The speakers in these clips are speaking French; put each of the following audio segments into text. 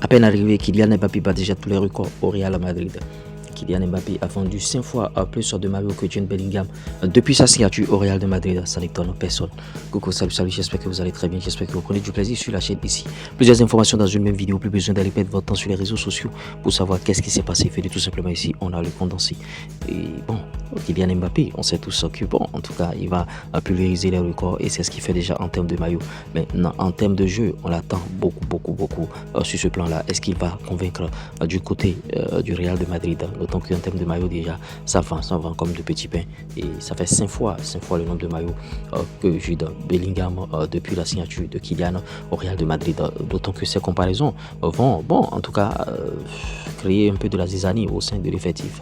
À peine arrivé, Kylian Mbappé bat déjà tous les records au Real Madrid. Kylian Mbappé a vendu 5 fois plus de maillots que Jude Bellingham depuis sa signature au Real de Madrid. Ça n'étonne personne. Coucou, salut, j'espère que vous allez très bien, j'espère que vous prenez du plaisir sur la chaîne ici. Plusieurs informations dans une même vidéo, plus besoin d'aller perdre votre temps sur les réseaux sociaux pour savoir qu'est-ce qui s'est passé. Faites tout simplement ici, on a le condensé. Et bon, Kylian Mbappé, on sait tous que bon, en tout cas, il va pulvériser les records et c'est ce qu'il fait déjà en termes de maillots. Mais non, en termes de jeu, on l'attend beaucoup sur ce plan-là. Est-ce qu'il va convaincre du côté du Real de Madrid? D'autant qu'en termes de maillots déjà, ça vend comme de petits pains. Et ça fait 5 fois le nombre de maillots que Jude Bellingham depuis la signature de Kylian au Real de Madrid. D'autant que ces comparaisons vont, bon, en tout cas, créer un peu de la zizanie au sein de l'effectif.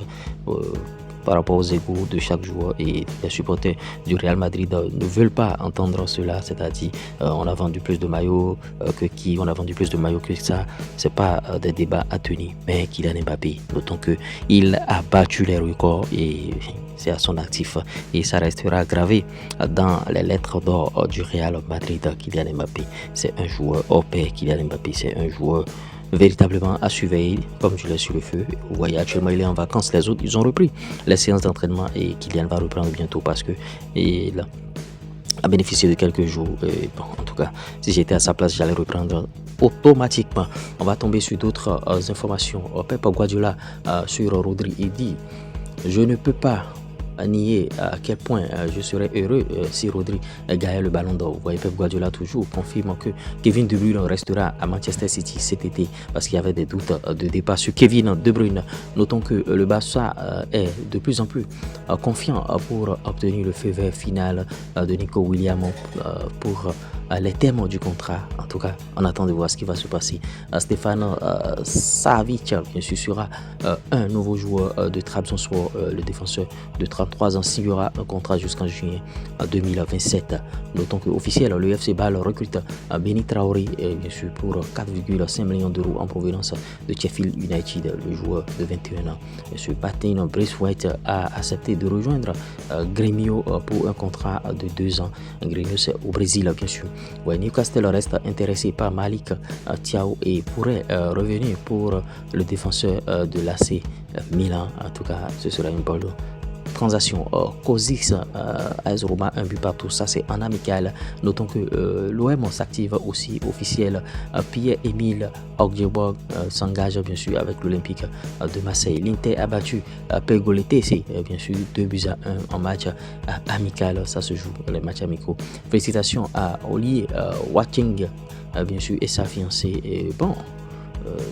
Par rapport aux égos de chaque joueur, et les supporters du Real Madrid ne veulent pas entendre cela, c'est-à-dire on a vendu plus de maillots que qui, on a vendu plus de maillots que ça. C'est pas des débats à tenir, mais Kylian Mbappé, d'autant que il a battu les records et c'est à son actif et ça restera gravé dans les lettres d'or du Real Madrid. Kylian Mbappé, c'est un joueur hors pair. Kylian Mbappé, c'est un joueur véritablement à surveiller, comme je l'ai sur le feu. Vous voyez, actuellement il est en vacances, les autres ils ont repris les séances d'entraînement et Kylian va reprendre bientôt parce que il a bénéficié de quelques jours. Et bon, en tout cas, si j'étais à sa place, j'allais reprendre automatiquement. On va tomber sur d'autres informations. Pep Guardiola sur Rodri, il dit: je ne peux pas nier à quel point je serais heureux si Rodri gagnait le ballon d'or. Vous voyez, Pep Guardiola toujours confirme que Kevin De Bruyne restera à Manchester City cet été parce qu'il y avait des doutes de départ sur Kevin De Bruyne. Notons que le Barça est de plus en plus confiant pour obtenir le feu vert final de Nico Williams pour les termes du contrat. En tout cas, on attend de voir ce qui va se passer. Stefan Savic, bien sûr, sera un nouveau joueur de Trabzonspor, le défenseur de 33 ans signera un contrat jusqu'en juillet 2027. Notons que officiel, le FC Bâle recrute Benny Traoré, bien sûr, pour 4,5 millions d'euros en provenance de Sheffield United, le joueur de 21 ans. M. Patin Braithwaite a accepté de rejoindre Grêmio pour un contrat de 2 ans. Grêmio, c'est au Brésil, bien sûr. Ouais, Newcastle reste intéressé par Malik Thiaw et pourrait revenir pour le défenseur de l'AC Milan. En tout cas, ce sera une bonne transaction. Kozic AS Roma, un but partout, ça c'est en amical. Notons que l'OM s'active aussi officiel. Pierre-Emile Ogbongbong s'engage bien sûr avec l'Olympique de Marseille. L'Inter a battu Pergolete, c'est bien sûr 2-1 en match amical. Ça se joue les matchs amicaux. Félicitations à Oli Watching bien sûr et sa fiancée. Et bon,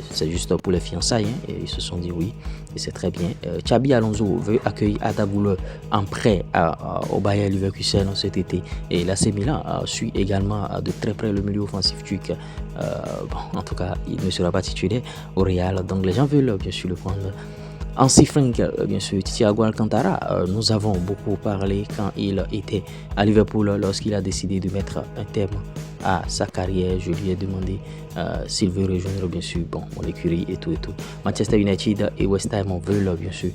c'est juste pour les fiançailles et ils se sont dit oui et c'est très bien. Xabi Alonso veut accueillir Arda Güler en prêt au Bayer Leverkusen cet été et l'AC Milan suit également de très près le milieu offensif turc. Bon, en tout cas, il ne sera pas titulaire au Real, donc les gens veulent bien sûr le prendre. Hansi Flick, bien sûr, Thiago Alcantara, nous avons beaucoup parlé quand il était à Liverpool lorsqu'il a décidé de mettre un terme à sa carrière. Je lui ai demandé s'il veut rejoindre bien sûr mon écurie et tout. Manchester United et West Ham veulent bien sûr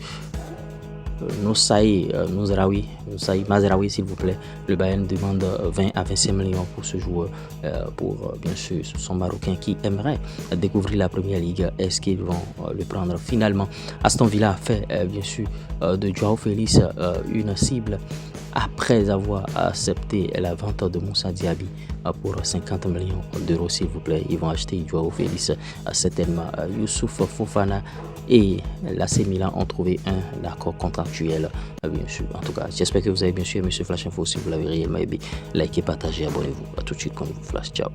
Mazraoui s'il vous plaît. Le Bayern demande 20 à 25 millions pour ce joueur, pour bien sûr son Marocain qui aimerait découvrir la Première Ligue. Est-ce qu'ils vont le prendre finalement? Aston Villa fait bien sûr de Joao Félix une cible après avoir accepté la vente de Moussa Diaby pour 50 millions d'euros s'il vous plaît. Ils vont acheter Joao Félix, certainement. Youssouf Fofana et l'AC Milan ont trouvé un accord contractuel, bien sûr. En tout cas, j'espère que vous avez bien sûr aimé ce Flash Info. Si vous l'avez réellement aimé, likez, partagez, abonnez-vous. À tout de suite quand je vous flash. Ciao.